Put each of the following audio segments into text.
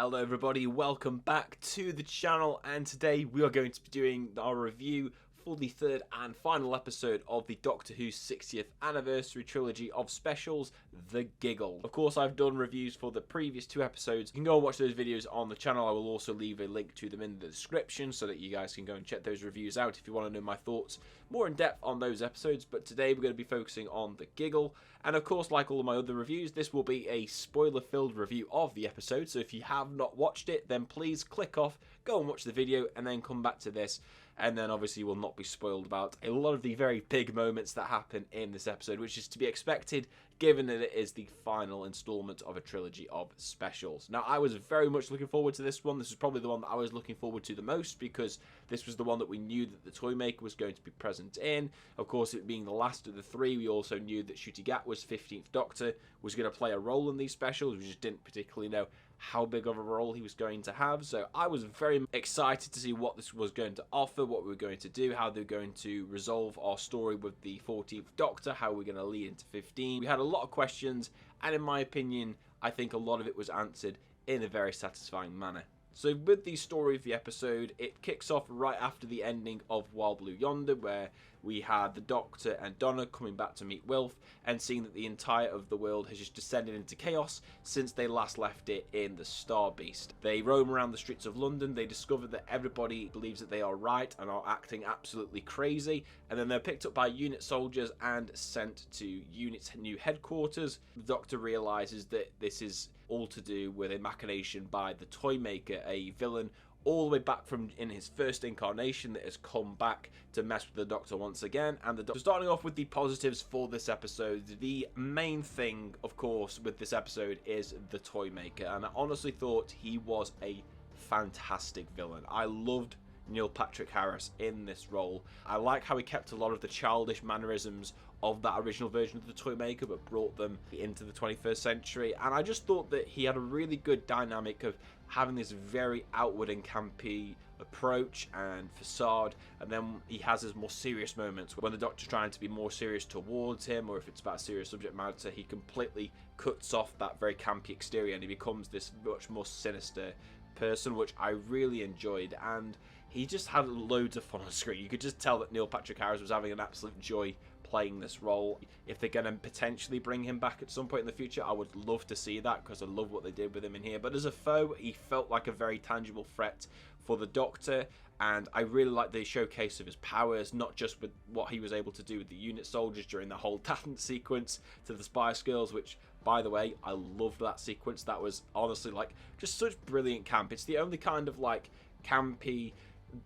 Hello everybody, welcome back to the channel, and today we are going to be doing our review for the third and final episode of the Doctor Who 60th anniversary trilogy of specials, The Giggle. Of course, I've done reviews for the previous two episodes. You can go and watch those videos on the channel. I will also leave a link to them in the description so that you guys can go and check those reviews out if you want to know my thoughts more in depth on those episodes. But today we're going to be focusing on The Giggle, and of course, like all of my other reviews, this will be a spoiler-filled review of the episode. So if you have not watched it, then please click off, go and watch the video, and then come back to this. And then obviously you will not be spoiled about a lot of the very big moments that happen in this episode, which is to be expected given that it is the final installment of a trilogy of specials. Now, I was very much looking forward to this one. This is probably the one that I was looking forward to the most because this was the one that we knew that the Toymaker was going to be present in. Of course, it being the last of the three, we also knew that Ncuti Gatwa's 15th Doctor was going to play a role in these specials. We just didn't particularly know how big of a role he was going to have. So I was very excited to see what this was going to offer, what we were going to do, how they're going to resolve our story with the 14th Doctor, how we're going to lead into 15. We had a lot of questions, and in my opinion, I think a lot of it was answered in a very satisfying manner. So with the story of the episode, it kicks off right after the ending of Wild Blue Yonder, where we had the Doctor and Donna coming back to meet Wilf and seeing that the entire of the world has just descended into chaos since they last left it in the Star Beast. They roam around the streets of London, they discover that everybody believes that they are right and are acting absolutely crazy, and then they're picked up by unit soldiers and sent to unit's new headquarters. The Doctor realises that this is all to do with a machination by the Toymaker, a villain all the way back from in his first incarnation that has come back to mess with the Doctor once again. And the Doctor, starting off with the positives for this episode, the main thing, of course, with this episode is the Toymaker, and I honestly thought he was a fantastic villain. I loved Neil Patrick Harris in this role. I like how he kept a lot of the childish mannerisms of that original version of the Toymaker but brought them into the 21st century, and I just thought that he had a really good dynamic of having this very outward and campy approach and facade, and then he has his more serious moments when the Doctor's trying to be more serious towards him, or if it's about a serious subject matter, he completely cuts off that very campy exterior and he becomes this much more sinister person, which I really enjoyed. And he just had loads of fun on screen. You could just tell that Neil Patrick Harris was having an absolute joy playing this role. If they're going to potentially bring him back at some point in the future, I would love to see that because I love what they did with him in here. But as a foe, he felt like a very tangible threat for the Doctor, and I really like the showcase of his powers, not just with what he was able to do with the unit soldiers during the whole talent sequence to the Spice Girls, which, by the way, I loved that sequence. That was honestly like just such brilliant camp. It's the only kind of like campy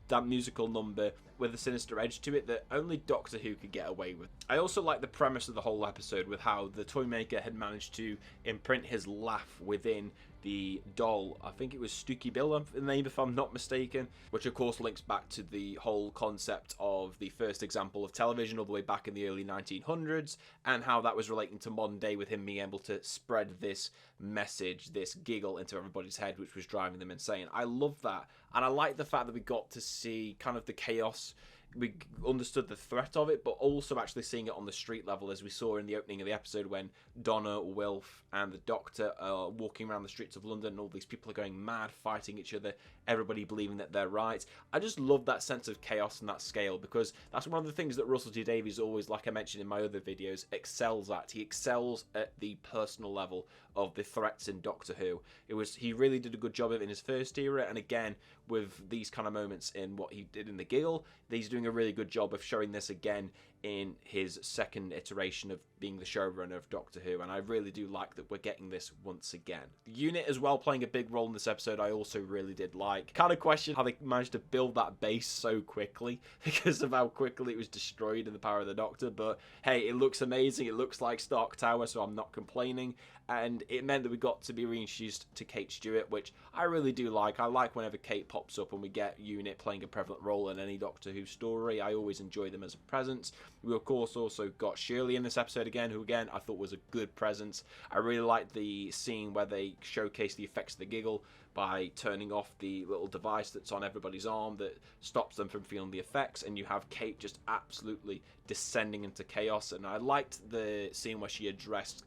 that musical number with a sinister edge to it that only Doctor Who could get away with. I also like the premise of the whole episode with how the Toymaker had managed to imprint his laugh within the doll. I think it was Stooky Bill, the name, if I'm not mistaken, which of course links back to the whole concept of the first example of television all the way back in the early 1900s, and how that was relating to modern day with him being able to spread this message, this giggle into everybody's head, which was driving them insane. I love that, and I like the fact that we got to see kind of the chaos. We understood the threat of it, but also actually seeing it on the street level, as we saw in the opening of the episode when Donna, Wilf, and the Doctor are walking around the streets of London, and all these people are going mad, fighting each other, everybody believing that they're right. I just love that sense of chaos and that scale, because that's one of the things that Russell T Davies always, like I mentioned in my other videos, excels at. He excels at the personal level of the threats in Doctor Who. He really did a good job of it in his first era, and again with these kind of moments in what he did in The Giggle, he's doing a really good job of showing this again in his second iteration of being the showrunner of Doctor Who, and I really do like that we're getting this once again. The unit as well playing a big role in this episode I also really did like. Kind of question how they managed to build that base so quickly because of how quickly it was destroyed in the power of the Doctor, but hey, it looks amazing, it looks like Stark Tower, so I'm not complaining, and it meant that we got to be reintroduced to Kate Stewart, which I really do like. I like whenever Kate pops up and we get unit playing a prevalent role in any Doctor Who story. I always enjoy them as a presence. We of course also got Shirley in this episode again, who again I thought was a good presence. I really liked the scene where they showcase the effects of the giggle by turning off the little device that's on everybody's arm that stops them from feeling the effects, and you have Kate just absolutely descending into chaos. And I liked the scene where she addressed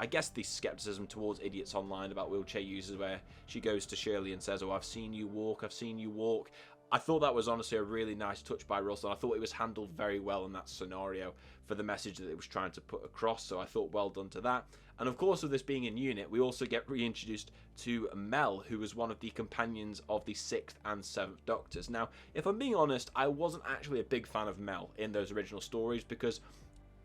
I guess the skepticism towards idiots online about wheelchair users, where she goes to Shirley and says, "Oh, I've seen you walk, I've seen you walk." I thought that was honestly a really nice touch by Russell. I thought it was handled very well in that scenario for the message that it was trying to put across, so I thought well done to that. And of course, with this being in unit, we also get reintroduced to Mel, who was one of the companions of the 6th and 7th Doctors. Now, if I'm being honest, I wasn't actually a big fan of Mel in those original stories, because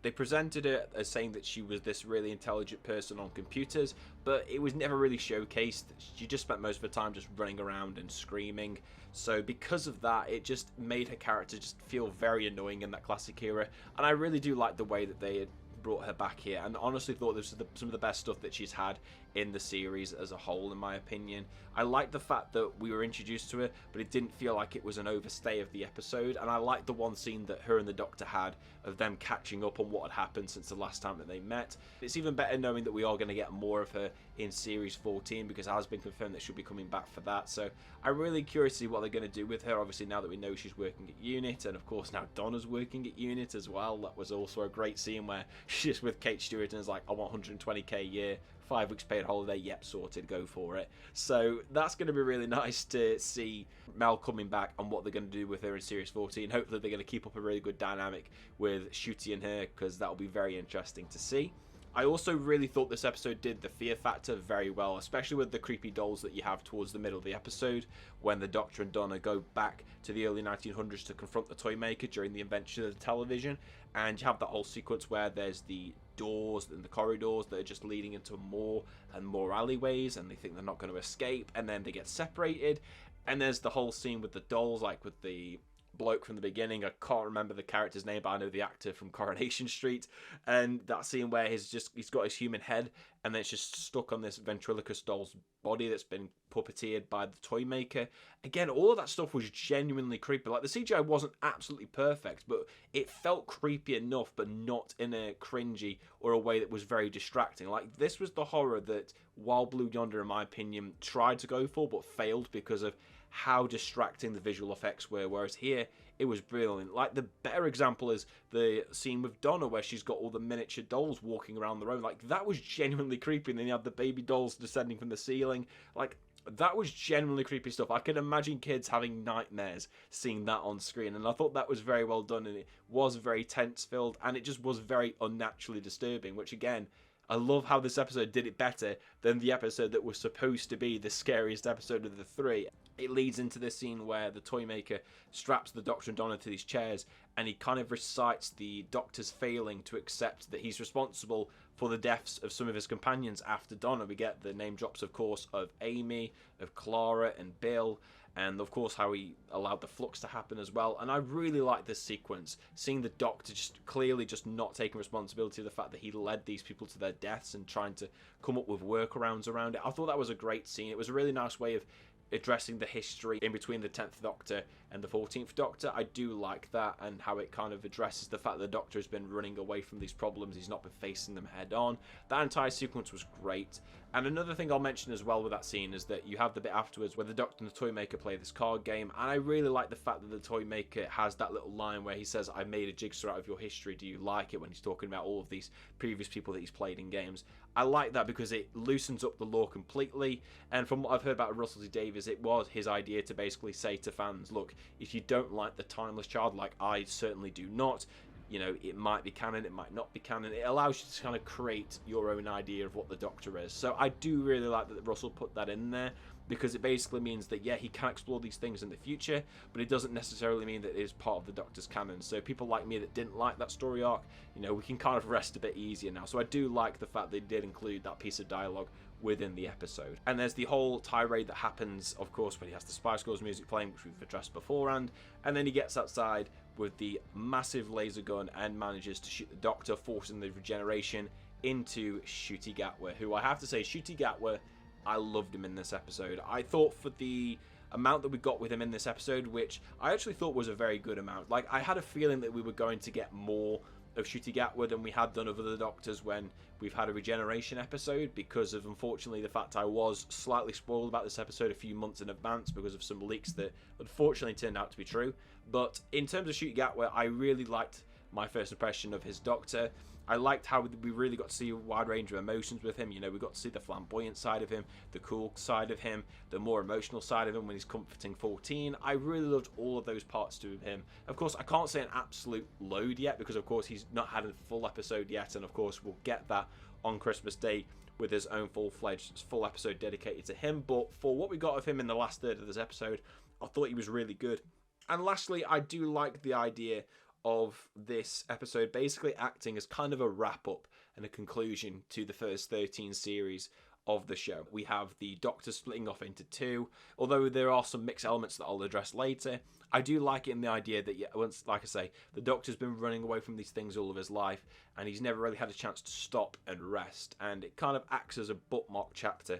they presented it as saying that she was this really intelligent person on computers, but it was never really showcased. She just spent most of her time just running around and screaming. So because of that, it just made her character just feel very annoying in that classic era. And I really do like the way that they had brought her back here, and honestly thought this was some of the best stuff that she's had in the series as a whole, in my opinion. I like the fact that we were introduced to her, but it didn't feel like it was an overstay of the episode, and I liked the one scene that her and the Doctor had of them catching up on what had happened since the last time that they met. It's even better knowing that we are going to get more of her in Series 14, because it has been confirmed that she'll be coming back for that, so I'm really curious to see what they're going to do with her, obviously now that we know she's working at Unit, and of course now Donna's working at Unit as well. That was also a great scene where she's just with Kate Stewart and is like, "I want 120k a year, 5 weeks paid holiday, yep, sorted, go for it." So that's going to be really nice to see Mel coming back and what they're going to do with her in Series 14. Hopefully they're going to keep up a really good dynamic with Shooty and her, because that'll be very interesting to see. I also really thought this episode did the fear factor very well, especially with the creepy dolls that you have towards the middle of the episode, when the Doctor and Donna go back to the early 1900s to confront the Toymaker during the invention of the television, and you have that whole sequence where there's the doors and the corridors that are just leading into more and more alleyways, and they think they're not going to escape, and then they get separated, and there's the whole scene with the dolls, like with the bloke from the beginning. I can't remember the character's name, but I know the actor from Coronation Street, and that scene where he's got his human head and then it's just stuck on this ventriloquist doll's body that's been puppeteered by the Toymaker. Again, all of that stuff was genuinely creepy. Like, the CGI wasn't absolutely perfect, but it felt creepy enough, but not in a cringy or a way that was very distracting. Like, this was the horror that Wild Blue Yonder, in my opinion, tried to go for but failed because of how distracting the visual effects were, whereas here it was brilliant. Like, the better example is the scene with Donna where she's got all the miniature dolls walking around the room. Like, that was genuinely creepy, and then you have the baby dolls descending from the ceiling. Like, that was genuinely creepy stuff. I can imagine kids having nightmares seeing that on screen, and I thought that was very well done, and it was very tense filled, and it just was very unnaturally disturbing, which again, I love how this episode did it better than the episode that was supposed to be the scariest episode of the 3. It leads into this scene where the Toymaker straps the Doctor and Donna to these chairs, and he kind of recites the Doctor's failing to accept that he's responsible for the deaths of some of his companions after Donna. We get the name drops, of course, of Amy, of Clara, and Bill, and of course how he allowed the flux to happen as well. And I really like this sequence, seeing the Doctor just clearly just not taking responsibility of the fact that he led these people to their deaths and trying to come up with workarounds around it. I thought that was a great scene. It was a really nice way of addressing the history in between the 10th Doctor and the 14th Doctor. I do like that, and how it kind of addresses the fact that the Doctor has been running away from these problems. He's not been facing them head on. That entire sequence was great. And another thing I'll mention as well with that scene is that you have the bit afterwards where the Doctor and the Toymaker play this card game, and I really like the fact that the Toymaker has that little line where he says, "I made a jigsaw out of your history, do you like it?" when he's talking about all of these previous people that he's played in games. I like that because it loosens up the lore completely, and from what I've heard about Russell T Davies, it was his idea to basically say to fans, look, if you don't like the Timeless Child, like I certainly do not, you know, it might be canon, it might not be canon. It allows you to kind of create your own idea of what the Doctor is. So I do really like that Russell put that in there, because it basically means that, yeah, he can explore these things in the future, but it doesn't necessarily mean that it is part of the Doctor's canon. So people like me that didn't like that story arc, you know, we can kind of rest a bit easier now. So I do like the fact they did include that piece of dialogue within the episode. And there's the whole tirade that happens, of course, when he has the Spice Girls music playing, which we've addressed beforehand, and then he gets outside with the massive laser gun and manages to shoot the Doctor, forcing the regeneration into Ncuti Gatwa, who I have to say, Ncuti Gatwa, I loved him in this episode. I thought for the amount that we got with him in this episode, which I actually thought was a very good amount. Like, I had a feeling that we were going to get more of Ncuti Gatwa than we had done of other Doctors when we've had a regeneration episode, because of, unfortunately, the fact I was slightly spoiled about this episode a few months in advance because of some leaks that unfortunately turned out to be true. But in terms of Ncuti Gatwa, I really liked my first impression of his Doctor. I liked how we really got to see a wide range of emotions with him. You know, we got to see the flamboyant side of him, the cool side of him, the more emotional side of him when he's comforting 14. I really loved all of those parts to him. Of course, I can't say an absolute load yet because, of course, he's not had a full episode yet. And, of course, we'll get that on Christmas Day with his own full-fledged full episode dedicated to him. But for what we got of him in the last third of this episode, I thought he was really good. And lastly, I do like the idea of this episode basically acting as kind of a wrap-up and a conclusion to the first 13 series of the show. We have the Doctor splitting off into two, although there are some mixed elements that I'll address later. I do like it in the idea that, yeah, once, like I say, the Doctor's been running away from these things all of his life, and he's never really had a chance to stop and rest, and it kind of acts as a bookmark chapter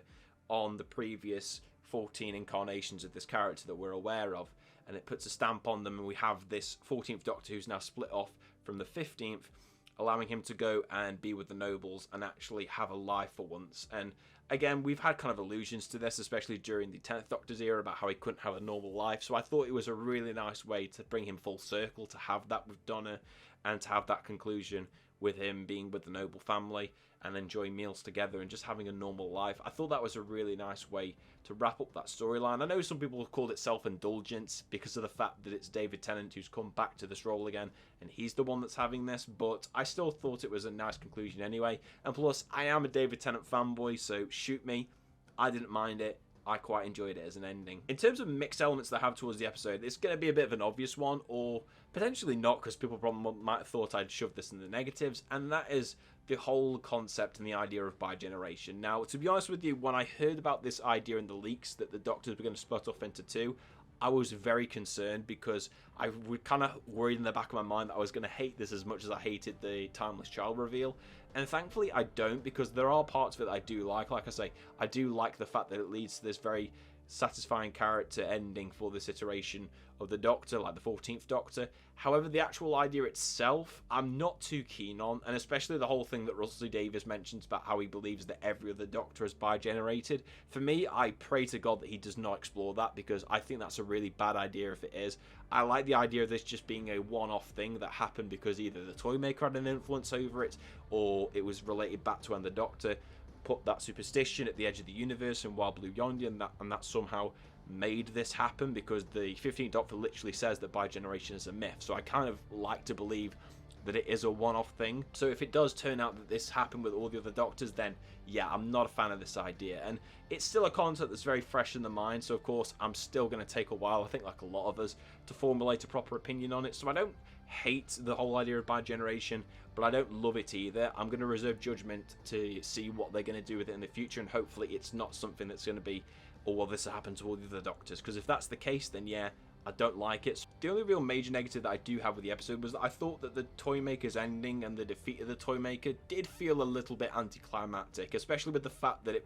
on the previous 14 incarnations of this character that we're aware of. And it puts a stamp on them, and we have this 14th Doctor who's now split off from the 15th, allowing him to go and be with the nobles and actually have a life for once. And again, we've had kind of allusions to this, especially during the 10th Doctor's era, about how he couldn't have a normal life. So I thought it was a really nice way to bring him full circle, to have that with Donna, and to have that conclusion with him being with the noble family and enjoying meals together and just having a normal life. I thought that was a really nice way to wrap up that storyline. I know some people have called it self-indulgence because of the fact that it's David Tennant who's come back to this role again and he's the one that's having this, but I still thought it was a nice conclusion anyway. And plus, I am a David Tennant fanboy, so shoot me. I didn't mind it. I quite enjoyed it as an ending. In terms of mixed elements that I have towards the episode, it's going to be a bit of an obvious one, or potentially not, because people probably might have thought I'd shoved this in the negatives, and that is the whole concept and the idea of bi-generation. Now, to be honest with you, when I heard about this idea in the leaks that the Doctors were going to split off into two, I was very concerned because I would kind of worried in the back of my mind that I was going to hate this as much as I hated the Timeless Child reveal. And thankfully I don't, because there are parts of it that I do like. Like I say, I do like the fact that it leads to this very satisfying character ending for this iteration of the Doctor, like the 14th Doctor. However, the actual idea itself, I'm not too keen on, and especially the whole thing that Russell Davies mentions about how he believes that every other Doctor is bi-generated. For me, I pray to God that he does not explore that, because I think that's a really bad idea if it is. I like the idea of this just being a one-off thing that happened because either the Toymaker had an influence over it, or it was related back to when the Doctor put that superstition at the edge of the universe in Wild Blue Yonder, and that somehow made this happen, because the 15th Doctor literally says that bi-generation is a myth. So I kind of like to believe that it is a one-off thing. So if it does turn out that this happened with all the other Doctors, then yeah, I'm not a fan of this idea. And it's still a concept that's very fresh in the mind, so of course I'm still going to take a while, I think like a lot of us, to formulate a proper opinion on it. So I don't hate the whole idea of bi-generation, but I don't love it either. I'm going to reserve judgment to see what they're going to do with it in the future, and hopefully it's not something that's going to be, oh well, this will happen to all the other Doctors, because if that's the case, then yeah, I don't like it. The only real major negative that I do have with the episode was that I thought that the Toymaker's ending and the defeat of the Toymaker did feel a little bit anticlimactic, especially with the fact that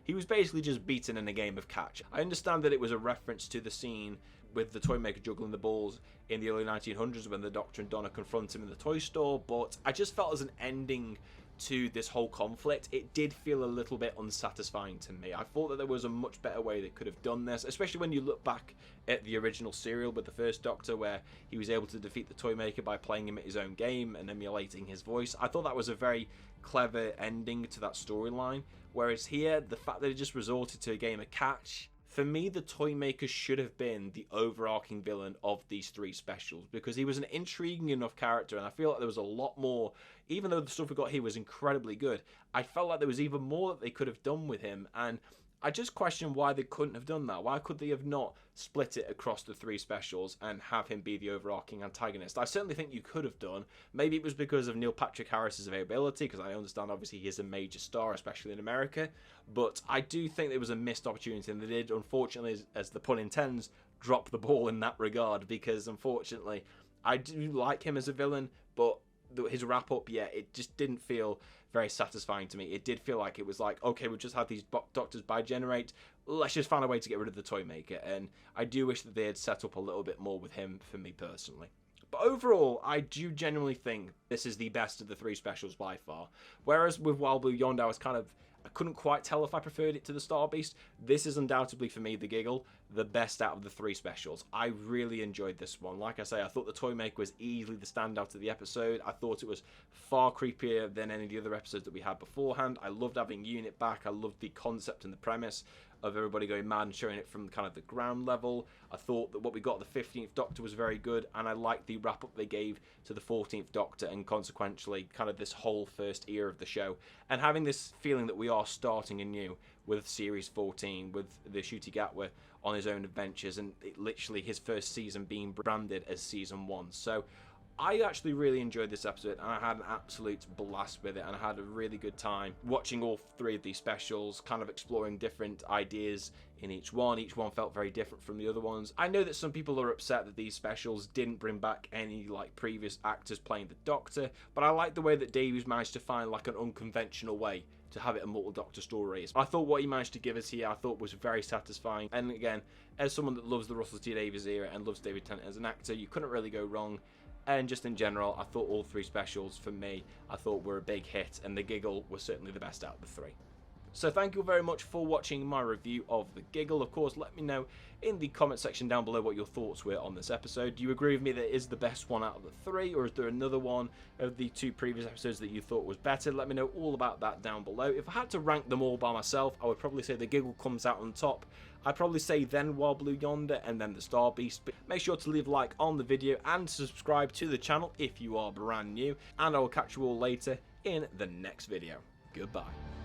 he was basically just beaten in a game of catch. I understand that it was a reference to the scene with the Toymaker juggling the balls in the early 1900s when the Doctor and Donna confront him in the toy store, but I just felt as an ending to this whole conflict, it did feel a little bit unsatisfying to me. I thought that there was a much better way they could have done this, especially when you look back at the original serial with the first Doctor, where he was able to defeat the Toymaker by playing him at his own game and emulating his voice. I thought that was a very clever ending to that storyline, whereas here, the fact that it just resorted to a game of catch, for me, the Toymaker should have been the overarching villain of these three specials, because he was an intriguing enough character, and I feel like there was a lot more. Even though the stuff we got here was incredibly good, I felt like there was even more that they could have done with him, and I just question why they couldn't have done that. Why could they have not split it across the three specials and have him be the overarching antagonist? I certainly think you could have done. Maybe it was because of Neil Patrick Harris's availability, because I understand obviously he is a major star, especially in America, but I do think there was a missed opportunity, and they did, unfortunately, as the pun intends, drop the ball in that regard, because unfortunately I do like him as a villain, but his wrap up, yeah, it just didn't feel very satisfying to me. It did feel like it was like, okay, we've just had these Doctors bi-generate, let's just find a way to get rid of the Toymaker, and I do wish that they had set up a little bit more with him for me personally. But overall, I do genuinely think this is the best of the three specials by far. Whereas with Wild Blue Yonder, I I couldn't quite tell if I preferred it to the Star Beast. This is undoubtedly, for me, the Giggle, the best out of the 3 specials. I really enjoyed this one. Like I say, I thought the Toymaker was easily the standout of the episode. I thought it was far creepier than any of the other episodes that we had beforehand. I loved having Unit back. I loved the concept and the premise of everybody going mad and showing it from kind of the ground level. I thought that what we got the 15th Doctor was very good, and I liked the wrap-up they gave to the 14th Doctor, and consequently kind of this whole first era of the show, and having this feeling that we are starting anew with Series 14, with the Ncuti Gatwa on his own adventures, and literally his first season being branded as Season 1. So I actually really enjoyed this episode, and I had an absolute blast with it, and I had a really good time watching all 3 of these specials, kind of exploring different ideas in each one. Each one felt very different from the other ones. I know that some people are upset that these specials didn't bring back any like previous actors playing the Doctor, but I like the way that Davies managed to find like an unconventional way to have it a multi-Doctor story. I thought what he managed to give us here, I thought was very satisfying. And again, as someone that loves the Russell T Davies era and loves David Tennant as an actor, you couldn't really go wrong. And just in general, I thought all 3 specials, for me, I thought were a big hit, and the Giggle was certainly the best out of the 3. So thank you very much for watching my review of the Giggle. Of course, let me know in the comment section down below what your thoughts were on this episode. Do you agree with me that it is the best one out of the 3, or is there another one of the 2 previous episodes that you thought was better? Let me know all about that down below. If I had to rank them all by myself, I would probably say the Giggle comes out on top. I'd probably say then Wild Blue Yonder, and then the Star Beast. But make sure to leave a like on the video and subscribe to the channel if you are brand new. And I will catch you all later in the next video. Goodbye.